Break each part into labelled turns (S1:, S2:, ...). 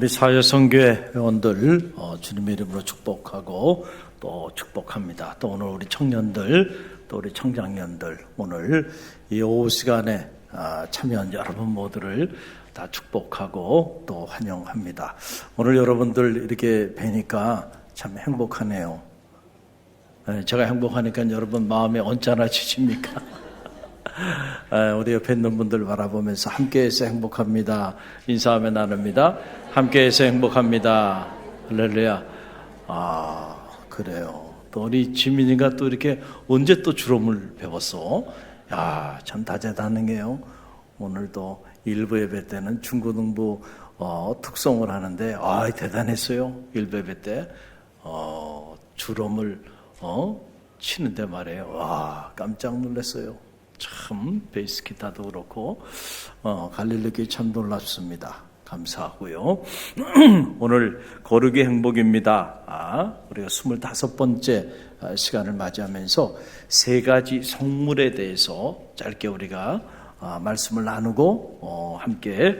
S1: 우리 사회성교회 회원들 주님의 이름으로 축복하고 또 축복합니다. 또 오늘 우리 청년들 또 우리 청장년들 오늘 이 오후 시간에 참여한 여러분 모두를 다 축복하고 또 환영합니다. 오늘 여러분들 이렇게 뵈니까 참 행복하네요. 제가 행복하니까 여러분 마음이 언짢아지십니까? 우리 옆에 있는 분들 바라보면서 함께해서 행복합니다. 인사하며 나눕니다. 함께해서 행복합니다. 할렐루야. 그래요. 또 우리 지민이가 또 이렇게 언제 또 주름을 배웠어? 야, 참 다재다능해요. 오늘도 일부 예배 때는 중고등부 특송을 하는데 대단했어요. 일부 예배 때 주름을 치는데 말이에요. 와, 깜짝 놀랐어요. 참 베이스 기타도 그렇고 갈릴리교회 참 놀랍습니다. 감사하고요. 오늘 거룩의 행복입니다. 우리가 25번째 시간을 맞이하면서 세 가지 성물에 대해서 짧게 우리가 말씀을 나누고 함께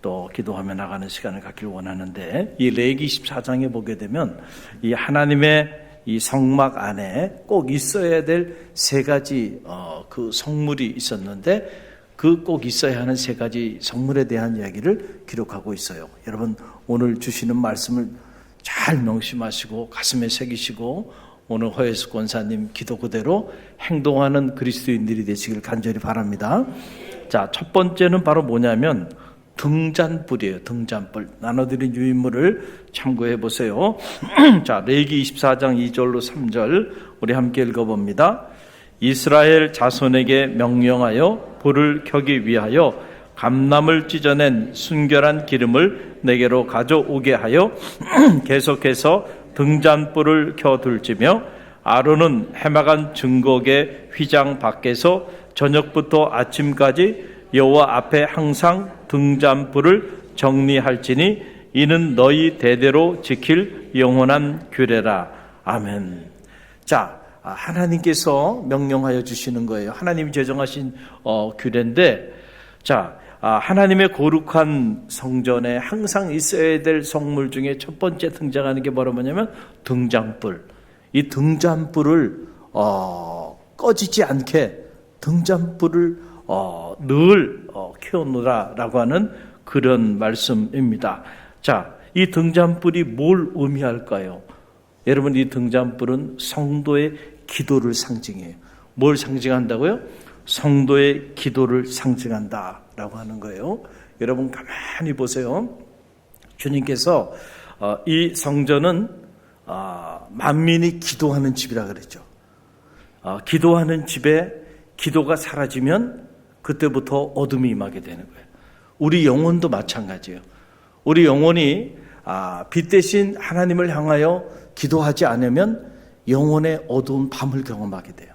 S1: 또 기도하며 나가는 시간을 갖기를 원하는데, 이 레위기 24장에 보게 되면 이 하나님의 이 성막 안에 꼭 있어야 될 세 가지 그 성물이 있었는데, 그 꼭 있어야 하는 세 가지 성물에 대한 이야기를 기록하고 있어요. 여러분 오늘 주시는 말씀을 잘 명심하시고 가슴에 새기시고 오늘 허예수 권사님 기도 그대로 행동하는 그리스도인들이 되시길 간절히 바랍니다. 자, 첫 번째는 바로 뭐냐면 등잔불이에요. 등잔불. 나눠드린 유인물을 참고해 보세요. 자, 레위기 24장 2절로 3절 우리 함께 읽어봅니다. 이스라엘 자손에게 명령하여 불을 켜기 위하여 감람을 찢어낸 순결한 기름을 내게로 가져오게 하여 계속해서 등잔불을 켜둘지며, 아론은 해마간 증거계 휘장 밖에서 저녁부터 아침까지 여호와 앞에 항상 등잔불을 정리할지니 이는 너희 대대로 지킬 영원한 규례라. 아멘. 자, 하나님께서 명령하여 주시는 거예요. 하나님이 제정하신 규례인데, 자, 하나님의 거룩한 성전에 항상 있어야 될 성물 중에 첫 번째 등장하는 게 뭐냐면 등잔불. 이 등잔불을 꺼지지 않게 등잔불을 늘 켜놓으라라고 하는 그런 말씀입니다. 자, 이 등잔불이 뭘 의미할까요? 여러분, 이 등잔불은 성도의 기도를 상징해요. 뭘 상징한다고요? 성도의 기도를 상징한다라고 하는 거예요. 여러분 가만히 보세요. 주님께서 이 성전은 만민이 기도하는 집이라 그랬죠. 기도하는 집에 기도가 사라지면 그때부터 어둠이 임하게 되는 거예요. 우리 영혼도 마찬가지예요. 우리 영혼이 빛 대신 하나님을 향하여 기도하지 않으면 영혼의 어두운 밤을 경험하게 돼요.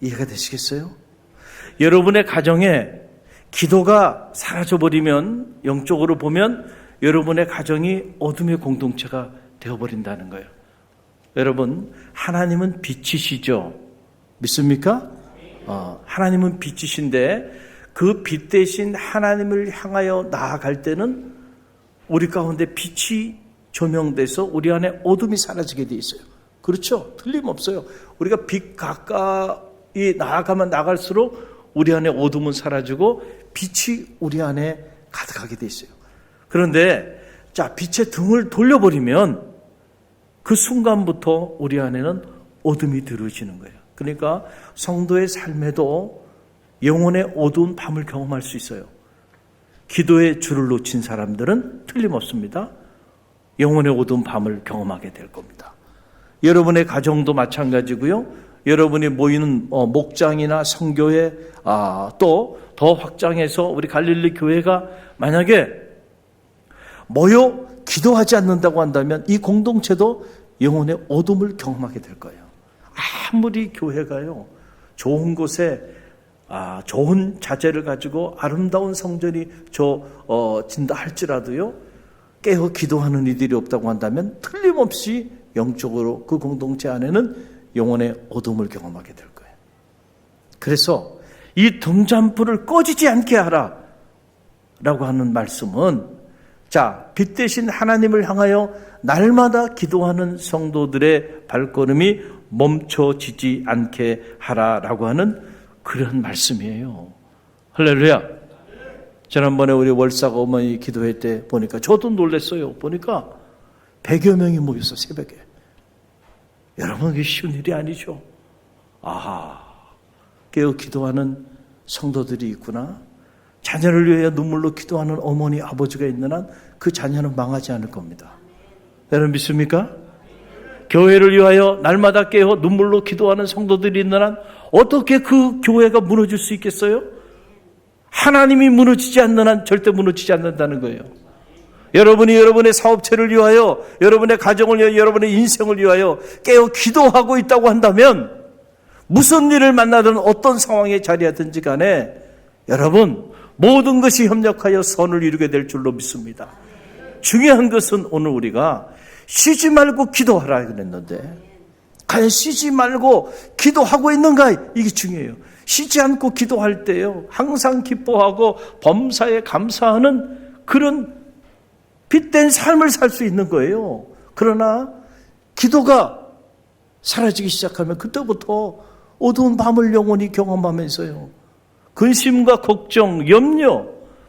S1: 이해가 되시겠어요? 여러분의 가정에 기도가 사라져버리면, 영적으로 보면 여러분의 가정이 어둠의 공동체가 되어버린다는 거예요. 여러분, 하나님은 빛이시죠? 믿습니까? 하나님은 빛이신데 그 빛 대신 하나님을 향하여 나아갈 때는 우리 가운데 빛이 조명돼서 우리 안에 어둠이 사라지게 돼 있어요. 그렇죠? 틀림없어요. 우리가 빛 가까이 나아가면 나갈수록 우리 안에 어둠은 사라지고 빛이 우리 안에 가득하게 돼 있어요. 그런데 자, 빛의 등을 돌려버리면 그 순간부터 우리 안에는 어둠이 들어지는 거예요. 그러니까 성도의 삶에도 영혼의 어두운 밤을 경험할 수 있어요. 기도의 줄을 놓친 사람들은 틀림없습니다. 영혼의 어두운 밤을 경험하게 될 겁니다. 여러분의 가정도 마찬가지고요. 여러분이 모이는 목장이나 성교회, 또 더 확장해서 우리 갈릴리 교회가 만약에 모여 기도하지 않는다고 한다면 이 공동체도 영혼의 어둠을 경험하게 될 거예요. 아무리 교회가요 좋은 곳에 좋은 자재를 가지고 아름다운 성전이 진다 할지라도요, 깨어 기도하는 이들이 없다고 한다면 틀림없이 영적으로 그 공동체 안에는 영혼의 어둠을 경험하게 될 거예요. 그래서 이 등잔불을 꺼지지 않게 하라 라고 하는 말씀은 자, 빛 대신 하나님을 향하여 날마다 기도하는 성도들의 발걸음이 멈춰지지 않게 하라라고 하는 그런 말씀이에요. 할렐루야. 지난번에 우리 월사가 어머니 기도회 때 보니까 저도 놀랐어요. 보니까 100여 명이 모였어, 새벽에. 여러분, 그게 쉬운 일이 아니죠. 아하, 깨어 기도하는 성도들이 있구나. 자녀를 위하여 눈물로 기도하는 어머니, 아버지가 있는 한 그 자녀는 망하지 않을 겁니다. 여러분 믿습니까? 교회를 위하여 날마다 깨어 눈물로 기도하는 성도들이 있는 한 어떻게 그 교회가 무너질 수 있겠어요? 하나님이 무너지지 않는 한 절대 무너지지 않는다는 거예요. 여러분이 여러분의 사업체를 위하여, 여러분의 가정을 위하여, 여러분의 인생을 위하여 깨어 기도하고 있다고 한다면 무슨 일을 만나든 어떤 상황에 자리하든지 간에 여러분 모든 것이 협력하여 선을 이루게 될 줄로 믿습니다. 중요한 것은 오늘 우리가 쉬지 말고 기도하라 그랬는데 과연 쉬지 말고 기도하고 있는가? 이게 중요해요. 쉬지 않고 기도할 때요, 항상 기뻐하고 범사에 감사하는 그런 빛된 삶을 살 수 있는 거예요. 그러나 기도가 사라지기 시작하면 그때부터 어두운 밤을 영원히 경험하면서요, 근심과 걱정, 염려,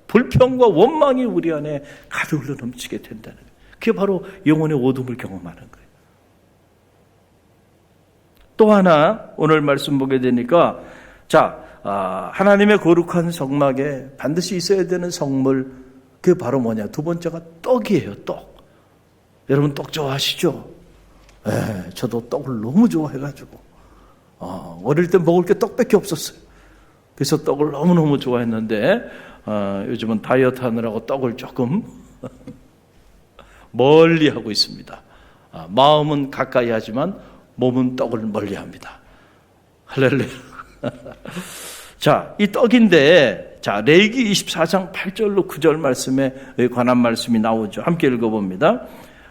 S1: 불평과 원망이 우리 안에 가득 흘러 넘치게 된다는 거예요. 그게 바로 영혼의 어둠을 경험하는 거예요. 또 하나 오늘 말씀 보게 되니까 하나님의 거룩한 성막에 반드시 있어야 되는 성물, 그게 바로 뭐냐? 두 번째가 떡이에요. 떡. 여러분 떡 좋아하시죠? 네, 저도 떡을 너무 좋아해가지고 어릴 때 먹을 게 떡밖에 없었어요. 그래서 떡을 너무너무 좋아했는데 요즘은 다이어트 하느라고 떡을 조금 멀리 하고 있습니다. 마음은 가까이 하지만 몸은 떡을 멀리 합니다. 할렐루야. 자, 이 떡인데, 자, 레위기 24장 8절로 9절 말씀에 관한 말씀이 나오죠. 함께 읽어봅니다.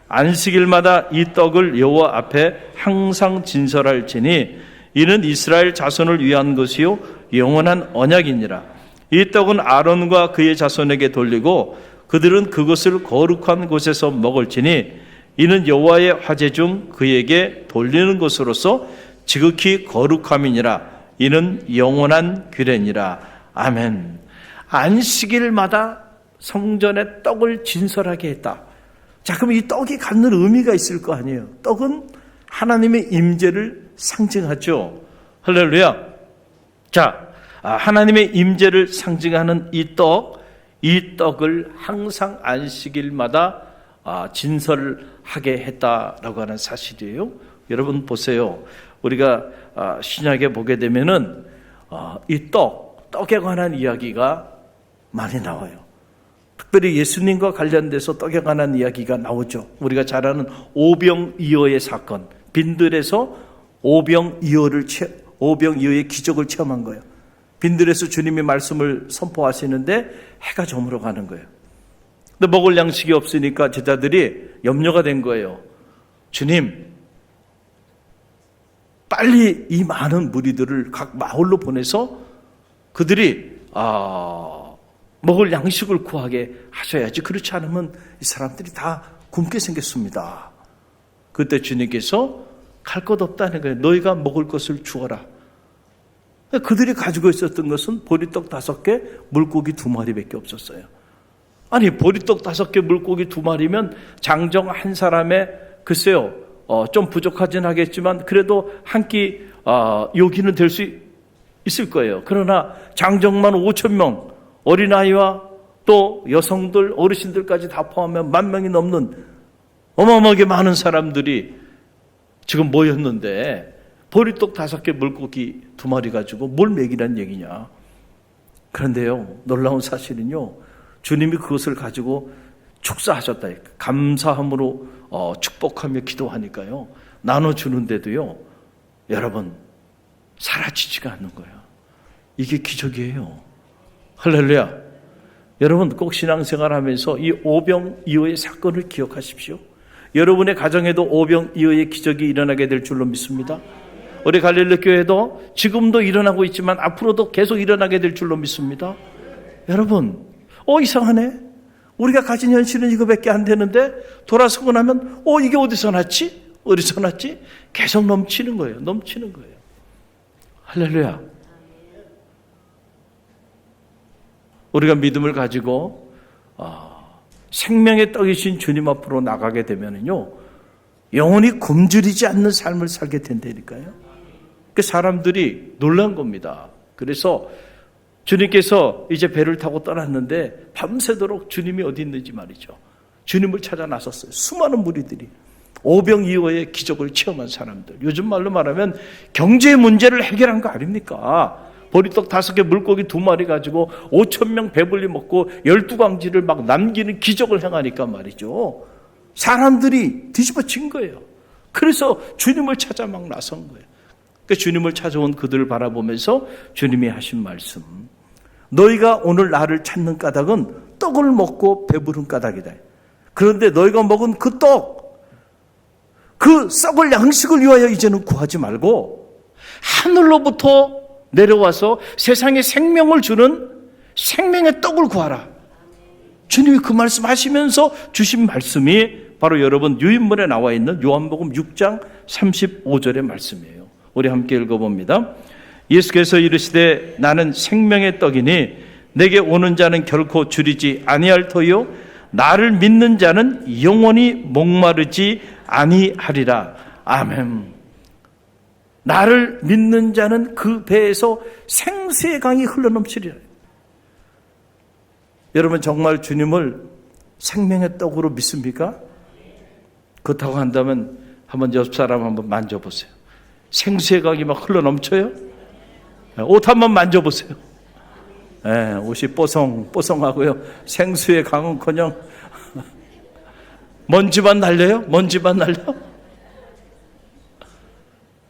S1: 안식일마다 이 떡을 여호와 앞에 항상 진설할지니 이는 이스라엘 자손을 위한 것이요 영원한 언약이니라. 이 떡은 아론과 그의 자손에게 돌리고 그들은 그것을 거룩한 곳에서 먹을지니 이는 여호와의 화제 중 그에게 돌리는 것으로서 지극히 거룩함이니라. 이는 영원한 규례니라. 아멘. 안식일마다 성전에 떡을 진설하게 했다. 자, 그럼 이 떡이 갖는 의미가 있을 거 아니에요. 떡은 하나님의 임재를 상징하죠. 할렐루야. 자, 하나님의 임재를 상징하는 이 떡을 항상 안식일마다 진설하게 했다라고 하는 사실이에요. 여러분 보세요. 우리가 신약에 보게 되면은 이 떡에 관한 이야기가 많이 나와요. 특별히 예수님과 관련돼서 떡에 관한 이야기가 나오죠. 우리가 잘 아는 오병이어의 사건, 빈들에서 오병이어의 기적을 체험한 거예요. 빈들에서 주님이 말씀을 선포하시는데 해가 저물어 가는 거예요. 근데 먹을 양식이 없으니까 제자들이 염려가 된 거예요. 주님, 빨리 이 많은 무리들을 각 마을로 보내서 그들이 먹을 양식을 구하게 하셔야지. 그렇지 않으면 이 사람들이 다 굶게 생겼습니다. 그때 주님께서 갈 것 없다는 거예요. 너희가 먹을 것을 주어라. 그들이 가지고 있었던 것은 보리떡 5개, 물고기 2마리밖에 없었어요. 아니, 보리떡 5개, 물고기 2마리면 장정 한 사람의, 글쎄요, 좀 부족하진 하겠지만 그래도 한 끼 요기는 될 수 있을 거예요. 그러나 장정만 5,000명, 어린아이와 또 여성들, 어르신들까지 다 포함하면 10,000명이 넘는 어마어마하게 많은 사람들이 지금 모였는데 보리떡 5개, 물고기 2마리 가지고 뭘 먹이란 얘기냐. 그런데요, 놀라운 사실은요, 주님이 그것을 가지고 축사하셨다. 감사함으로 축복하며 기도하니까요, 나눠주는데도요, 여러분, 사라지지가 않는 거예요. 이게 기적이에요. 할렐루야. 여러분 꼭 신앙생활 하면서 이 오병이어의 사건을 기억하십시오. 여러분의 가정에도 오병이어의 기적이 일어나게 될 줄로 믿습니다. 우리 갈릴리 교회도 지금도 일어나고 있지만 앞으로도 계속 일어나게 될 줄로 믿습니다. 여러분, 이상하네. 우리가 가진 현실은 이거밖에 안 되는데 돌아서고 나면 이게 어디서 났지? 어디서 났지? 계속 넘치는 거예요. 넘치는 거예요. 할렐루야. 우리가 믿음을 가지고 생명의 떡이신 주님 앞으로 나가게 되면요, 영원히 굶주리지 않는 삶을 살게 된다니까요. 그 사람들이 놀란 겁니다. 그래서 주님께서 이제 배를 타고 떠났는데 밤새도록 주님이 어디 있는지 말이죠. 주님을 찾아 나섰어요. 수많은 무리들이. 오병이어의 기적을 체험한 사람들. 요즘 말로 말하면 경제 문제를 해결한 거 아닙니까? 보리떡 5개, 물고기 2마리 가지고 5,000명 배불리 먹고 12광지를 막 남기는 기적을 행하니까 말이죠. 사람들이 뒤집어진 거예요. 그래서 주님을 찾아 막 나선 거예요. 그 주님을 찾아온 그들을 바라보면서 주님이 하신 말씀. 너희가 오늘 나를 찾는 까닭은 떡을 먹고 배부른 까닭이다. 그런데 너희가 먹은 그 떡, 그 썩을 양식을 위하여 이제는 구하지 말고 하늘로부터 내려와서 세상에 생명을 주는 생명의 떡을 구하라. 주님이 그 말씀 하시면서 주신 말씀이 바로 여러분 유인문에 나와 있는 요한복음 6장 35절의 말씀이에요. 우리 함께 읽어봅니다. 예수께서 이르시되 나는 생명의 떡이니 내게 오는 자는 결코 줄이지 아니할 터요 나를 믿는 자는 영원히 목마르지 아니하리라. 아멘. 나를 믿는 자는 그 배에서 생수의 강이 흘러넘치리라. 여러분 정말 주님을 생명의 떡으로 믿습니까? 그렇다고 한다면 한번 옆 사람 한번 만져보세요. 생수의 강이 막 흘러넘쳐요? 옷 한번 만져보세요. 네, 옷이 뽀송뽀송하고요. 생수의 강은커녕 먼지만 날려요? 먼지만 날려?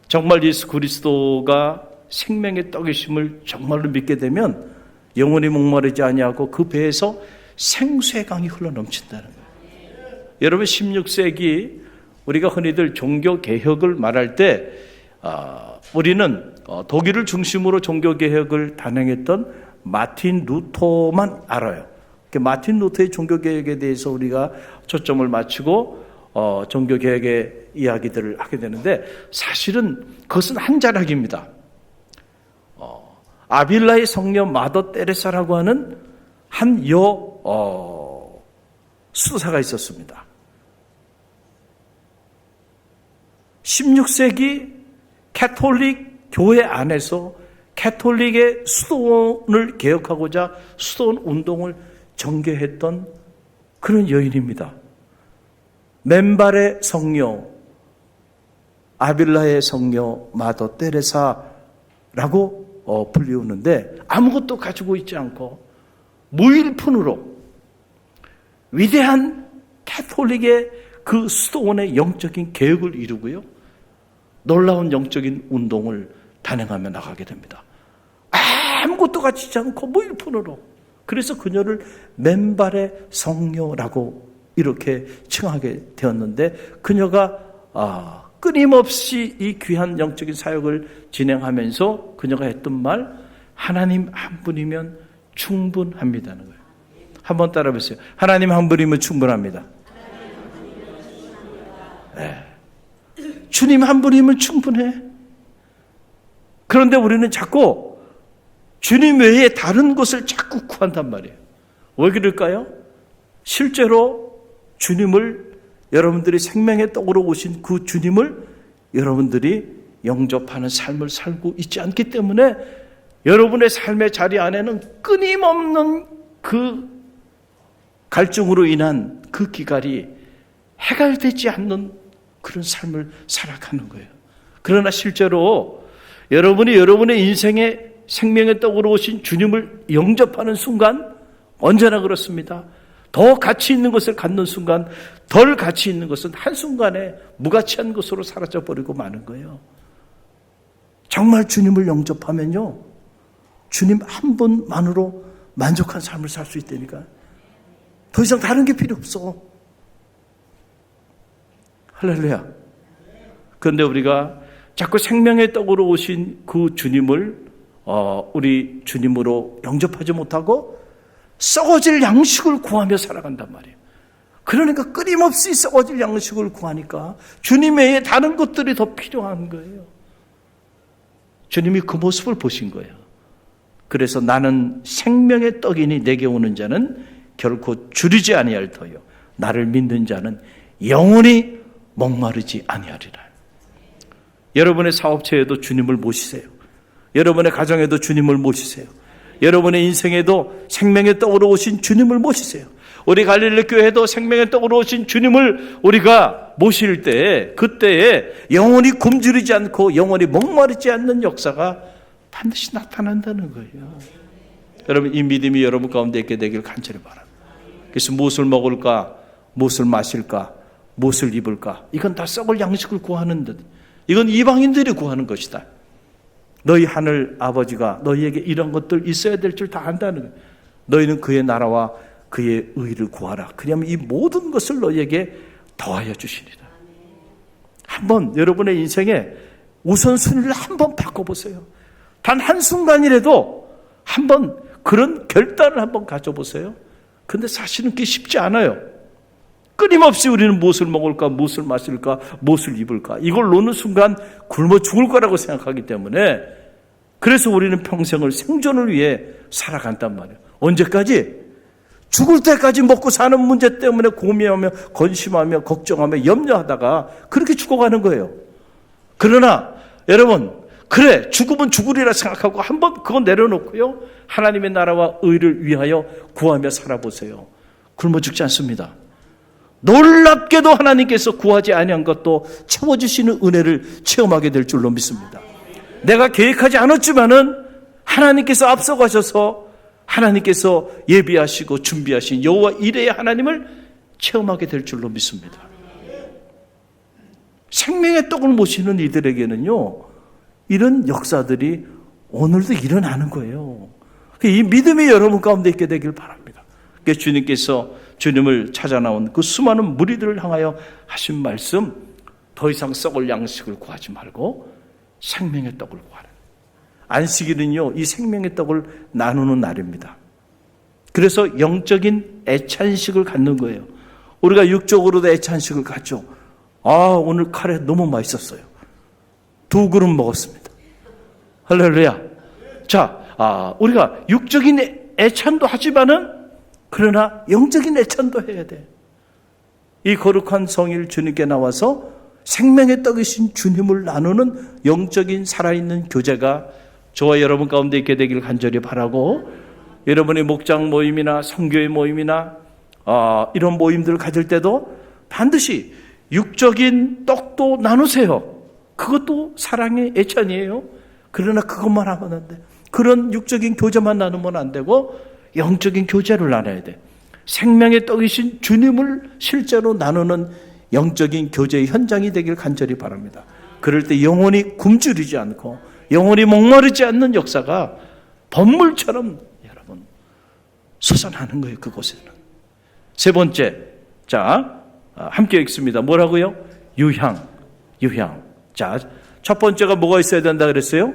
S1: 정말 예수 그리스도가 생명의 떡이심을 정말로 믿게 되면 영원히 목마르지 아니하고 그 배에서 생수의 강이 흘러넘친다는 거예요. 여러분 16세기 우리가 흔히들 종교개혁을 말할 때 우리는 독일을 중심으로 종교개혁을 단행했던 마틴 루터만 알아요. 마틴 루터의 종교개혁에 대해서 우리가 초점을 맞추고 종교개혁의 이야기들을 하게 되는데 사실은 그것은 한 자락입니다. 아빌라의 성녀 마더 테레사라고 하는 한 수도사가 있었습니다. 16세기 캐톨릭 교회 안에서 캐톨릭의 수도원을 개혁하고자 수도원 운동을 전개했던 그런 여인입니다. 맨발의 성녀, 아빌라의 성녀 마더 테레사라고 불리우는데 아무것도 가지고 있지 않고 무일푼으로 위대한 캐톨릭의 그 수도원의 영적인 개혁을 이루고요. 놀라운 영적인 운동을 단행하며 나가게 됩니다. 아무것도 가지지 않고 무일푼으로. 그래서 그녀를 맨발의 성녀라고 이렇게 칭하게 되었는데 그녀가 끊임없이 이 귀한 영적인 사역을 진행하면서 그녀가 했던 말, 하나님 한 분이면 충분합니다는 거예요. 한번 따라 보세요. 하나님 한 분이면 충분합니다. 네. 주님 한 분이면 충분해. 그런데 우리는 자꾸 주님 외에 다른 것을 자꾸 구한단 말이에요. 왜 그럴까요? 실제로 주님을, 여러분들이 생명의 떡으로 오신 그 주님을 여러분들이 영접하는 삶을 살고 있지 않기 때문에 여러분의 삶의 자리 안에는 끊임없는 그 갈증으로 인한 그 기갈이 해결되지 않는 그런 삶을 살아가는 거예요. 그러나 실제로 여러분이 여러분의 인생에 생명의 떡으로 오신 주님을 영접하는 순간 언제나 그렇습니다. 더 가치 있는 것을 갖는 순간 덜 가치 있는 것은 한순간에 무가치한 것으로 사라져버리고 마는 거예요. 정말 주님을 영접하면요, 주님 한 분만으로 만족한 삶을 살 수 있다니까. 더 이상 다른 게 필요 없어. 할렐루야. 그런데 우리가 자꾸 생명의 떡으로 오신 그 주님을 우리 주님으로 영접하지 못하고 썩어질 양식을 구하며 살아간단 말이에요. 그러니까 끊임없이 썩어질 양식을 구하니까 주님 외에 다른 것들이 더 필요한 거예요. 주님이 그 모습을 보신 거예요. 그래서 나는 생명의 떡이니 내게 오는 자는 결코 줄이지 아니할 터요 나를 믿는 자는 영원히 목마르지 아니하리라. 여러분의 사업체에도 주님을 모시세요. 여러분의 가정에도 주님을 모시세요. 여러분의 인생에도 생명의 떡으로 오신 주님을 모시세요. 우리 갈릴리 교회도 생명의 떡으로 오신 주님을 우리가 모실 때 그때에 영원히 굶주리지 않고 영원히 목마르지 않는 역사가 반드시 나타난다는 거예요. 여러분, 이 믿음이 여러분 가운데 있게 되길 간절히 바랍니다. 그래서 무엇을 먹을까, 무엇을 마실까, 무엇을 입을까, 이건 다 썩을 양식을 구하는 듯, 이건 이방인들이 구하는 것이다. 너희 하늘 아버지가 너희에게 이런 것들 있어야 될 줄 다 안다는 거예요. 너희는 그의 나라와 그의 의를 구하라. 그러면 이 모든 것을 너희에게 더하여 주시리라. 한번 여러분의 인생에 우선순위를 한번 바꿔보세요. 단 한순간이라도 한번 그런 결단을 한번 가져보세요. 근데 사실은 그게 쉽지 않아요. 끊임없이 우리는 무엇을 먹을까, 무엇을 마실까, 무엇을 입을까, 이걸 놓는 순간 굶어 죽을 거라고 생각하기 때문에 그래서 우리는 평생을 생존을 위해 살아간단 말이에요. 언제까지? 죽을 때까지 먹고 사는 문제 때문에 고민하며 건심하며 걱정하며 염려하다가 그렇게 죽어가는 거예요. 그러나 여러분, 그래 죽으면 죽으리라 생각하고 한번 그거 내려놓고요, 하나님의 나라와 의를 위하여 구하며 살아보세요. 굶어 죽지 않습니다. 놀랍게도 하나님께서 구하지 아니한 것도 채워주시는 은혜를 체험하게 될 줄로 믿습니다. 내가 계획하지 않았지만은 하나님께서 앞서가셔서 하나님께서 예비하시고 준비하신 여호와 이레의 하나님을 체험하게 될 줄로 믿습니다. 생명의 떡을 모시는 이들에게는요, 이런 역사들이 오늘도 일어나는 거예요. 이 믿음이 여러분 가운데 있게 되길 바랍니다. 그래서 주님께서 주님을 찾아 나온 그 수많은 무리들을 향하여 하신 말씀, 더 이상 썩을 양식을 구하지 말고 생명의 떡을 구하라. 안식일은요, 이 생명의 떡을 나누는 날입니다. 그래서 영적인 애찬식을 갖는 거예요. 우리가 육적으로도 애찬식을 갖죠. 오늘 카레 너무 맛있었어요. 2 그릇 먹었습니다. 할렐루야. 자, 우리가 육적인 애찬도 하지만은 그러나 영적인 애찬도 해야 돼. 이 거룩한 성일 주님께 나와서 생명의 떡이신 주님을 나누는 영적인 살아있는 교제가 저와 여러분 가운데 있게 되길 간절히 바라고, 여러분의 목장 모임이나 선교회 모임이나 이런 모임들을 가질 때도 반드시 육적인 떡도 나누세요. 그것도 사랑의 애찬이에요. 그러나 그것만 하면 안 돼. 그런 육적인 교제만 나누면 안 되고 영적인 교제를 나눠야 돼. 생명의 떡이신 주님을 실제로 나누는 영적인 교제의 현장이 되길 간절히 바랍니다. 그럴 때 영원히 굶주리지 않고 영원히 목마르지 않는 역사가 번물처럼 여러분 솟아나는 거예요. 그곳에는. 세 번째, 자, 함께 읽습니다. 뭐라고요? 유향. 자, 첫 번째가 뭐가 있어야 된다 그랬어요?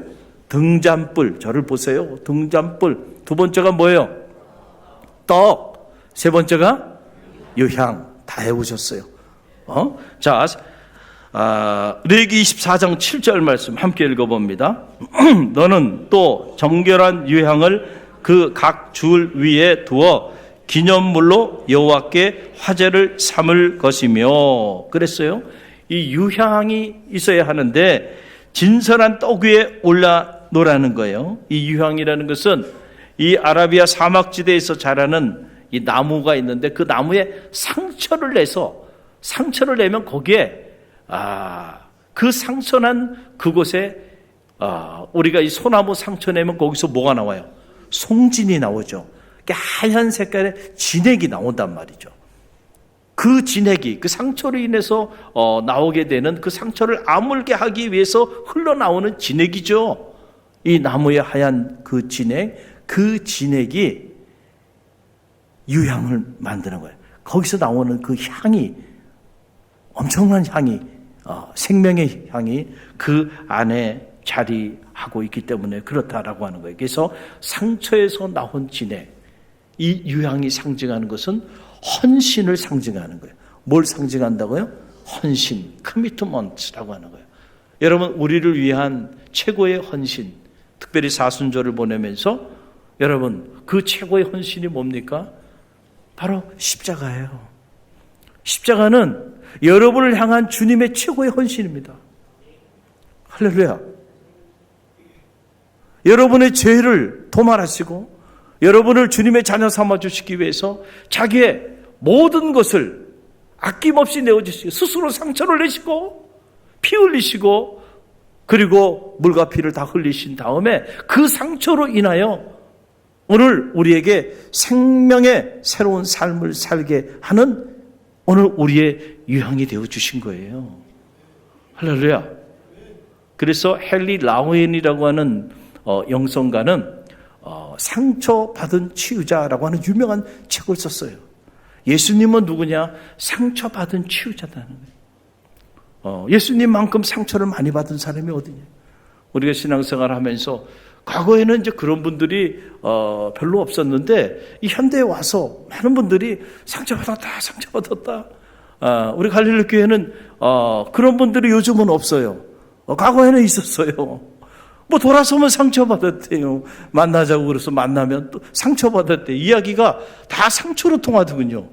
S1: 등잔불. 저를 보세요. 등잔불. 두 번째가 뭐예요? 떡. 세 번째가 유향. 다 해오셨어요. 자, 레위기 24장 7절 말씀 함께 읽어봅니다. 너는 또 정결한 유향을 그 각 줄 위에 두어 기념물로 여호와께 화제를 삼을 것이며, 그랬어요. 이 유향이 있어야 하는데 진설한 떡 위에 올라놓으라는 거예요. 이 유향이라는 것은 이 아라비아 사막지대에서 자라는 이 나무가 있는데 그 나무에 상처를 내면 거기에 그 상처난 그곳에 우리가 이 소나무 상처 내면 거기서 뭐가 나와요? 송진이 나오죠. 하얀 색깔의 진액이 나온단 말이죠. 그 진액이 그 상처로 인해서 나오게 되는 그 상처를 아물게 하기 위해서 흘러나오는 진액이죠. 이 나무의 하얀 그 진액이 유향을 만드는 거예요. 거기서 나오는 그 향이, 엄청난 향이, 생명의 향이 그 안에 자리하고 있기 때문에 그렇다라고 하는 거예요. 그래서 상처에서 나온 진액, 이 유향이 상징하는 것은 헌신을 상징하는 거예요. 뭘 상징한다고요? 헌신, 커미트먼트라고 하는 거예요. 여러분, 우리를 위한 최고의 헌신, 특별히 사순절을 보내면서 여러분, 그 최고의 헌신이 뭡니까? 바로 십자가예요. 십자가는 여러분을 향한 주님의 최고의 헌신입니다. 할렐루야. 여러분의 죄를 도말하시고 여러분을 주님의 자녀 삼아주시기 위해서 자기의 모든 것을 아낌없이 내어주시고 스스로 상처를 내시고 피 흘리시고 그리고 물과 피를 다 흘리신 다음에 그 상처로 인하여 오늘 우리에게 생명의 새로운 삶을 살게 하는 오늘 우리의 유향이 되어주신 거예요. 할렐루야. 그래서 헨리 라우엔이라고 하는 영성가는 상처받은 치유자라고 하는 유명한 책을 썼어요. 예수님은 누구냐? 상처받은 치유자다는 거예요. 예수님만큼 상처를 많이 받은 사람이 어디냐? 우리가 신앙생활을 하면서 과거에는 이제 그런 분들이 별로 없었는데 이 현대에 와서 많은 분들이 상처받았다. 우리 갈릴리 교회는 그런 분들이 요즘은 없어요. 과거에는 있었어요. 뭐 돌아서면 상처받았대요. 만나자고 그래서 만나면 또 상처받았대. 이야기가 다 상처로 통하더군요.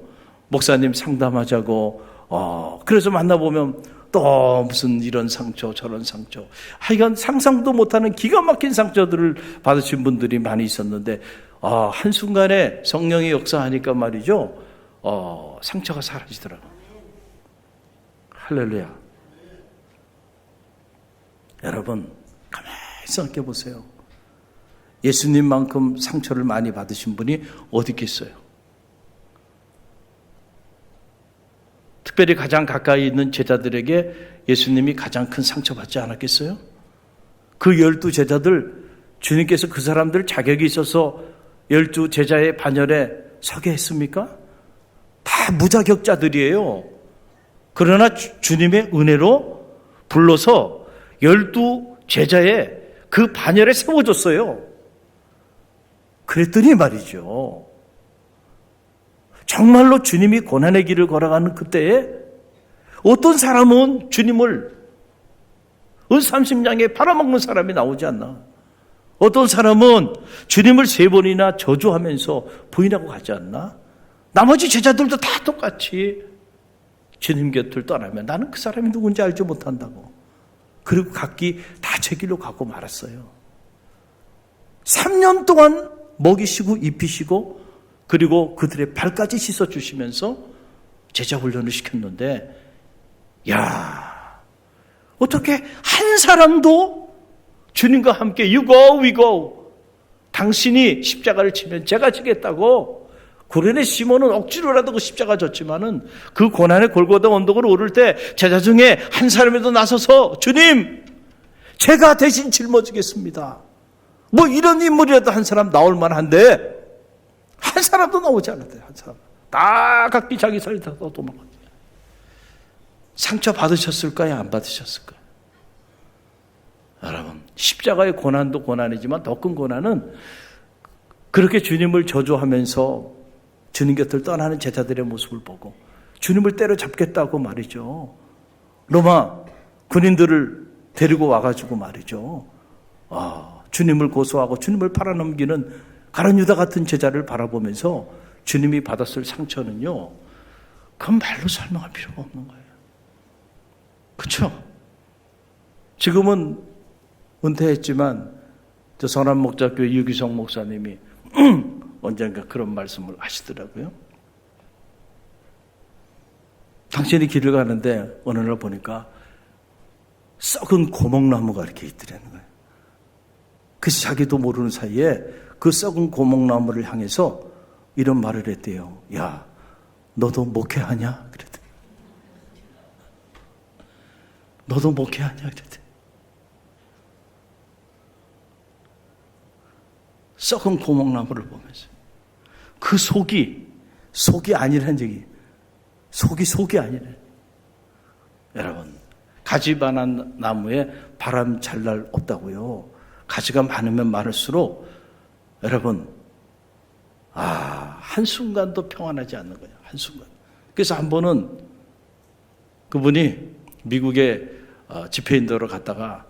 S1: 목사님 상담하자고 그래서 만나보면 또 무슨 이런 상처 저런 상처 하여간 상상도 못하는 기가 막힌 상처들을 받으신 분들이 많이 있었는데 한순간에 성령이 역사하니까 말이죠. 상처가 사라지더라고요. 할렐루야. 여러분 가만히 생각해 보세요. 예수님만큼 상처를 많이 받으신 분이 어디 있겠어요? 특별히 가장 가까이 있는 제자들에게 예수님이 가장 큰 상처받지 않았겠어요? 그 12제자들, 주님께서 그 사람들 자격이 있어서 12제자의 반열에 서게 했습니까? 다 무자격자들이에요. 그러나 주님의 은혜로 불러서 12제자의 그 반열에 세워줬어요. 그랬더니 말이죠. 정말로 주님이 고난의 길을 걸어가는 그때에 어떤 사람은 주님을 은삼십냥에 팔아먹는 사람이 나오지 않나. 어떤 사람은 주님을 3번이나 저주하면서 부인하고 가지 않나. 나머지 제자들도 다 똑같이 주님 곁을 떠나면 나는 그 사람이 누군지 알지 못한다고. 그리고 각기 다 제 길로 가고 말았어요. 3년 동안 먹이시고 입히시고 그리고 그들의 발까지 씻어주시면서 제자 훈련을 시켰는데 야, 어떻게 한 사람도 주님과 함께 You go, we go. 당신이 십자가를 치면 제가 지겠다고. 구레네 시몬은 억지로라도 그 십자가 졌지만은 그 고난의 골고다 언덕을 오를 때 제자 중에 한 사람이라도 나서서 주님, 제가 대신 짊어지겠습니다. 뭐 이런 인물이라도 한 사람 나올 만한데 한 사람도 나오지 않았대요. 한 사람. 다 각기 자기 살이 다 도망갔대요. 상처 받으셨을까요? 안 받으셨을까요? 여러분, 십자가의 고난도 고난이지만 더 큰 고난은 그렇게 주님을 저주하면서 주님 곁을 떠나는 제자들의 모습을 보고 주님을 때려잡겠다고 말이죠. 로마 군인들을 데리고 와가지고 말이죠. 주님을 고소하고 주님을 팔아넘기는 가룟 유다 같은 제자를 바라보면서 주님이 받았을 상처는요. 그건 말로 설명할 필요가 없는 거예요. 그렇죠? 지금은 은퇴했지만 저 선한목자교회 유기성 목사님이 언젠가 그런 말씀을 하시더라고요. 당신이 길을 가는데 어느 날 보니까 썩은 고목나무가 이렇게 있더라는 거예요. 그래서 자기도 모르는 사이에 그 썩은 고목나무를 향해서 이런 말을 했대요. 야, 너도 목회하냐? 그랬더니 너도 목회하냐? 그랬더니 썩은 고목나무를 보면서 그 속이 아니라는 얘기. 속이 아니래. 여러분, 가지 많은 나무에 바람 잘 날 없다고요. 가지가 많으면 많을수록 여러분, 한순간도 평안하지 않는 거예요. 한순간. 그래서 한 번은 그분이 미국에 집회인도로 갔다가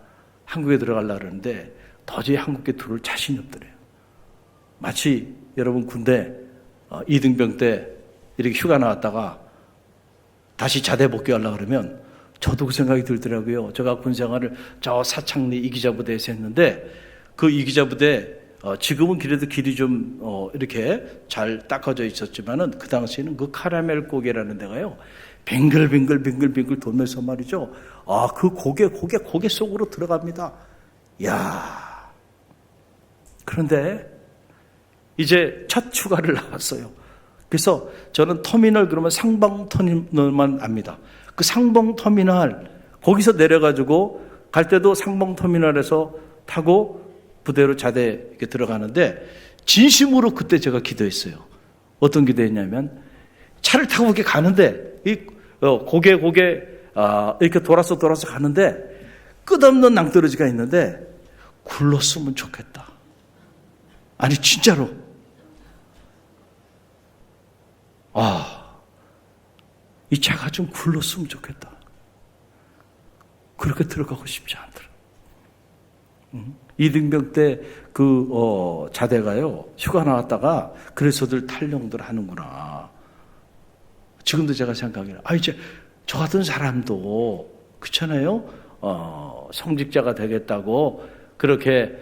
S1: 한국에 들어가려고 그러는데 도저히 한국에 들어올 자신이 없더래요. 마치 여러분 군대 이등병 때 이렇게 휴가 나왔다가 다시 자대 복귀하려고 그러면 저도 그 생각이 들더라고요. 제가 군 생활을 저 사창리 이기자부대에서 했는데 그 이기자부대 지금은 그래도 길이 좀 이렇게 잘 닦아져 있었지만은 그 당시에는 그 카라멜 고개라는 데가요. 빙글빙글 돌면서 말이죠. 그 고개 속으로 들어갑니다. 야. 그런데 이제 첫 휴가를 나왔어요. 그래서 저는 터미널 그러면 상봉 터미널만 압니다. 그 상봉 터미널 거기서 내려가지고 갈 때도 상봉 터미널에서 타고 부대로 자대 이렇게 들어가는데 진심으로 그때 제가 기도했어요. 어떤 기도했냐면 차를 타고 이렇게 가는데 이 고개 이렇게 돌아서 가는데 끝없는 낭떠러지가 있는데 굴렀으면 좋겠다. 아니 진짜로 이 차가 좀 굴렀으면 좋겠다. 그렇게 들어가고 싶지 않더라. 이등병 때 그 자대가요 휴가 나왔다가 그래서들 탈영들 하는구나. 지금도 제가 생각해요. 이제 저 같은 사람도 그렇잖아요. 성직자가 되겠다고 그렇게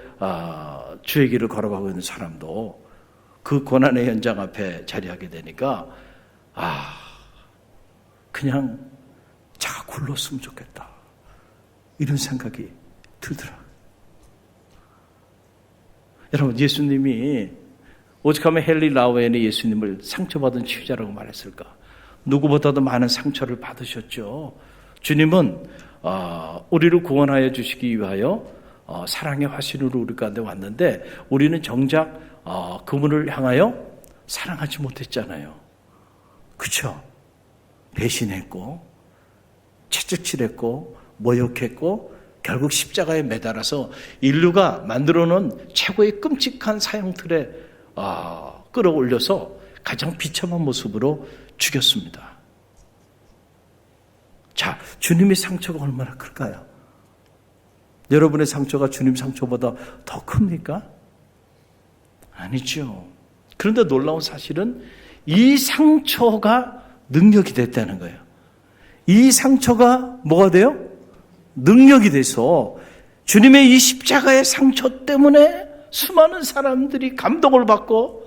S1: 주의 길을 걸어가고 있는 사람도 그 고난의 현장 앞에 자리하게 되니까 그냥 차가 굴렀으면 좋겠다. 이런 생각이 들더라. 여러분, 예수님이 오직하면 헨리 라우엔이 예수님을 상처받은 치유자라고 말했을까? 누구보다도 많은 상처를 받으셨죠. 주님은 우리를 구원하여 주시기 위하여 사랑의 화신으로 우리 가운데 왔는데 우리는 정작 그분을 향하여 사랑하지 못했잖아요. 그렇죠? 배신했고 채찍질했고 모욕했고 결국 십자가에 매달아서 인류가 만들어놓은 최고의 끔찍한 사형틀에 끌어올려서 가장 비참한 모습으로 죽였습니다. 자, 주님의 상처가 얼마나 클까요? 여러분의 상처가 주님 상처보다 더 큽니까? 아니죠. 그런데 놀라운 사실은 이 상처가 능력이 됐다는 거예요. 이 상처가 뭐가 돼요? 능력이 돼서 주님의 이 십자가의 상처 때문에 수많은 사람들이 감동을 받고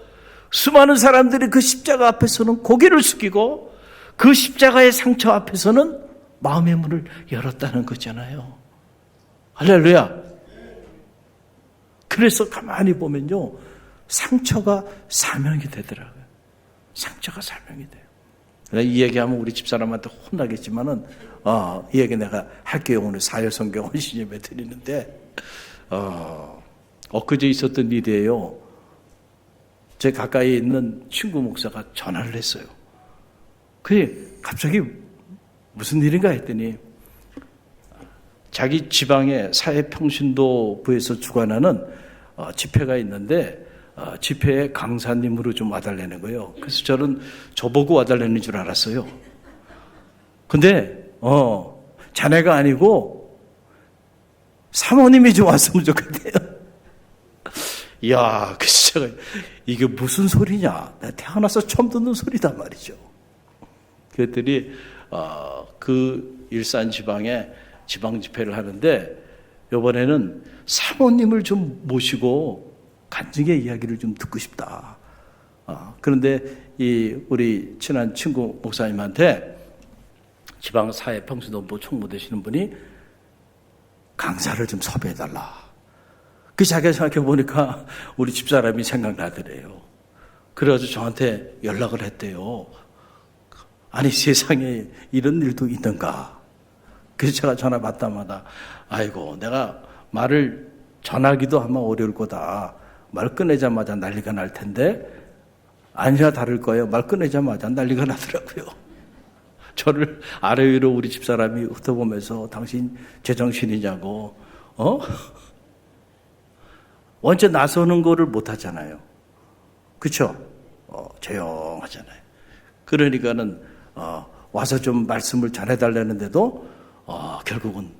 S1: 수많은 사람들이 그 십자가 앞에서는 고개를 숙이고 그 십자가의 상처 앞에서는 마음의 문을 열었다는 거잖아요. 할렐루야. 그래서 가만히 보면요, 상처가 사명이 되더라고요. 상처가 사명이 돼요. 이 얘기하면 우리 집사람한테 혼나겠지만은 이 얘기 내가 할게요. 오늘 사열성경 헌신예배 드리는데 엊그제 있었던 일이에요. 제 가까이 있는 친구 목사가 전화를 했어요. 그게 갑자기 무슨 일인가 했더니 자기 지방의 사회평신도부에서 주관하는 집회가 있는데 집회에 강사님으로 좀 와달라는 거예요. 그래서 저는 저보고 와달라는 줄 알았어요. 근데 자네가 아니고 사모님이 좀 왔으면 좋겠대요. 이야, 그 진짜 이게 무슨 소리냐? 내가 태어나서 처음 듣는 소리다 말이죠. 그랬더니 그 일산 지방에 지방 집회를 하는데 이번에는 사모님을 좀 모시고 간증의 이야기를 좀 듣고 싶다. 그런데 우리 친한 친구 목사님한테 지방사회평신도부 총무 되시는 분이 강사를 좀 섭외해달라. 그 자기가 생각해보니까 우리 집사람이 생각나더래요. 그래가지고 저한테 연락을 했대요. 아니, 세상에 이런 일도 있는가. 그래서 제가 전화 받다마다 아이고, 내가 말을 전하기도 아마 어려울 거다. 말 꺼내자마자 난리가 날 텐데 아니나 다를 거예요. 말 꺼내자마자 난리가 나더라고요. 저를 아래 위로 우리 집사람이 훑어보면서 당신 제정신이냐고 원체 나서는 거를 못 하잖아요. 그렇죠? 조용하잖아요. 그러니까는 와서 좀 말씀을 전해달라는데도 결국은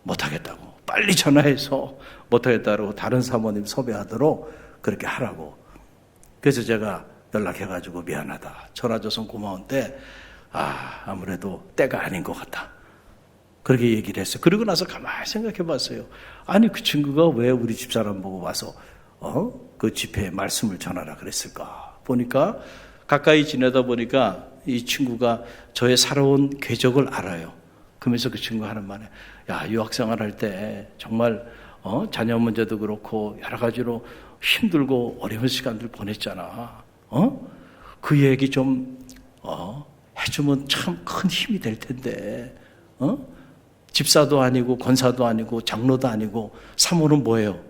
S1: 못하겠다고, 빨리 전화해서 못하겠다고 다른 사모님 섭외하도록 그렇게 하라고. 그래서 제가 연락해가지고 미안하다, 전화줘서 고마운데 아무래도 때가 아닌 것 같다, 그렇게 얘기를 했어요. 그러고 나서 가만히 생각해 봤어요. 아니, 그 친구가 왜 우리 집사람 보고 와서 그 집회에 말씀을 전하라 그랬을까. 보니까 가까이 지내다 보니까 이 친구가 저의 살아온 궤적을 알아요. 그러면서 그 친구가 하는 말에, 야, 유학생활 할 때 정말 자녀 문제도 그렇고 여러 가지로 힘들고 어려운 시간들 보냈잖아. 그 얘기 좀 해주면 참 큰 힘이 될 텐데. 집사도 아니고 권사도 아니고 장로도 아니고 사모는 뭐예요?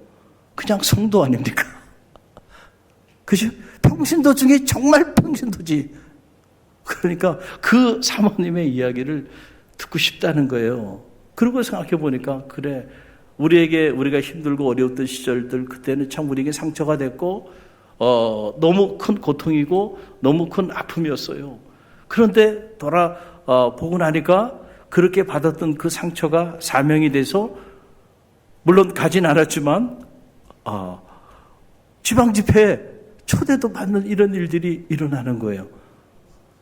S1: 그냥 성도 아닙니까? 그죠? 평신도 중에 정말 평신도지. 그러니까 그 사모님의 이야기를 듣고 싶다는 거예요. 그러고 생각해 보니까, 그래, 우리가 힘들고 어려웠던 시절들, 그때는 참 우리에게 상처가 됐고 너무 큰 고통이고 너무 큰 아픔이었어요. 그런데 보고 나니까 그렇게 받았던 그 상처가 사명이 돼서, 물론 가진 않았지만 지방 집회에 초대도 받는 이런 일들이 일어나는 거예요.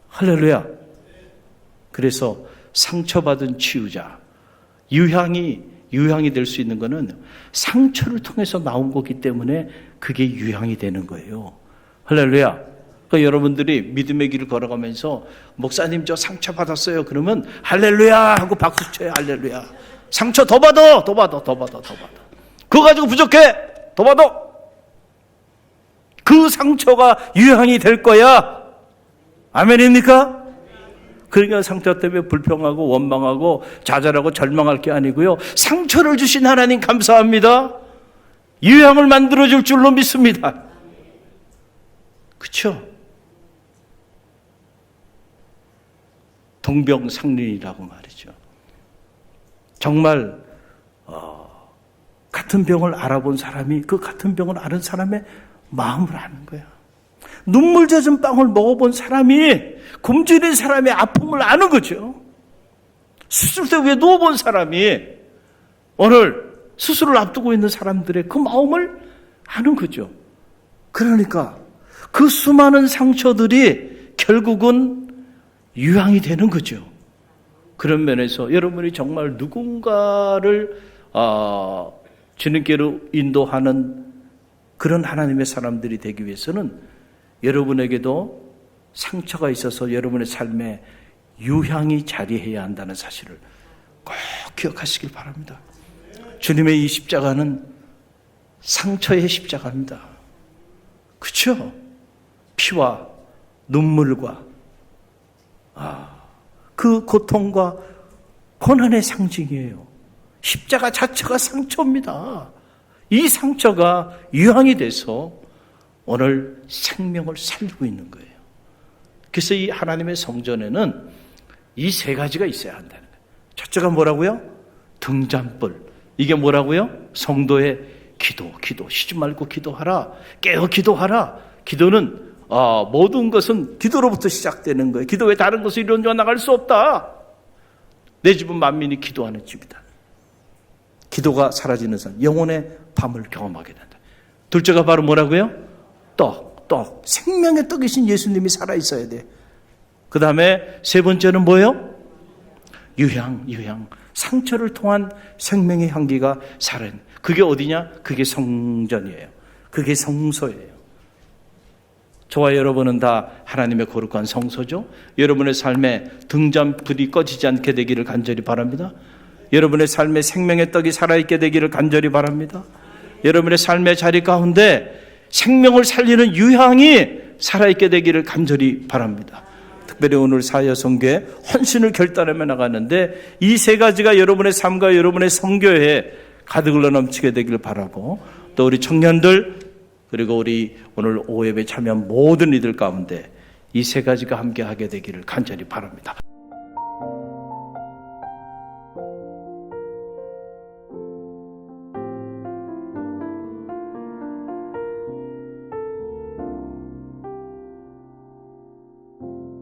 S1: 할렐루야. 그래서 상처받은 치유자, 유향이 될 수 있는 것은 상처를 통해서 나온 거기 때문에 그게 유향이 되는 거예요. 할렐루야. 그러니까 여러분들이 믿음의 길을 걸어가면서, 목사님 저 상처 받았어요, 그러면 할렐루야 하고 박수 쳐요. 할렐루야. 상처 더 받아. 그거 가지고 부족해. 더 받아. 그 상처가 유향이 될 거야. 아멘입니까? 그러니까 상처 때문에 불평하고 원망하고 좌절하고 절망할 게 아니고요, 상처를 주신 하나님 감사합니다. 유향을 만들어줄 줄로 믿습니다. 그렇죠? 동병상련이라고 말이죠. 정말 같은 병을 알아본 사람이 그 같은 병을 아는 사람의 마음을 아는 거야. 눈물 젖은 빵을 먹어본 사람이 굶주린 사람의 아픔을 아는 거죠. 수술대 위에 누워본 사람이 오늘 수술을 앞두고 있는 사람들의 그 마음을 아는 거죠. 그러니까 그 수많은 상처들이 결국은 유향이 되는 거죠. 그런 면에서 여러분이 정말 누군가를 주님께로 인도하는 그런 하나님의 사람들이 되기 위해서는 여러분에게도 상처가 있어서 여러분의 삶에 유향이 자리해야 한다는 사실을 꼭 기억하시길 바랍니다. 주님의 이 십자가는 상처의 십자가입니다. 그렇죠? 피와 눈물과 그 고통과 고난의 상징이에요. 십자가 자체가 상처입니다. 이 상처가 유향이 돼서 오늘 생명을 살리고 있는 거예요. 그래서 이 하나님의 성전에는 이 세 가지가 있어야 한다는 거예요. 첫째가 뭐라고요? 등잔불. 이게 뭐라고요? 성도의 기도. 쉬지 말고 기도하라. 깨어 기도하라. 기도는 모든 것은 기도로부터 시작되는 거예요. 기도 외에 다른 것을 이루어 나갈 수 없다. 내 집은 만민이 기도하는 집이다. 기도가 사라지는 사람, 영혼의 밤을 경험하게 된다. 둘째가 바로 뭐라고요? 떡. 생명의 떡이신 예수님이 살아있어야 돼. 그 다음에 세 번째는 뭐예요? 유향. 상처를 통한 생명의 향기가 살아있는. 그게 어디냐? 그게 성전이에요. 그게 성소예요. 저와 여러분은 다 하나님의 거룩한 성소죠. 여러분의 삶에 등잔불이 꺼지지 않게 되기를 간절히 바랍니다. 여러분의 삶에 생명의 떡이 살아있게 되기를 간절히 바랍니다. 여러분의 삶의 자리 가운데 생명을 살리는 유향이 살아있게 되기를 간절히 바랍니다. 특별히 오늘 사여성교회 헌신을 결단하며 나가는데 이 세 가지가 여러분의 삶과 여러분의 성교회에 가득 흘러 넘치게 되기를 바라고, 또 우리 청년들, 그리고 우리 오늘 오후예배 참여한 모든 이들 가운데 이 세 가지가 함께하게 되기를 간절히 바랍니다.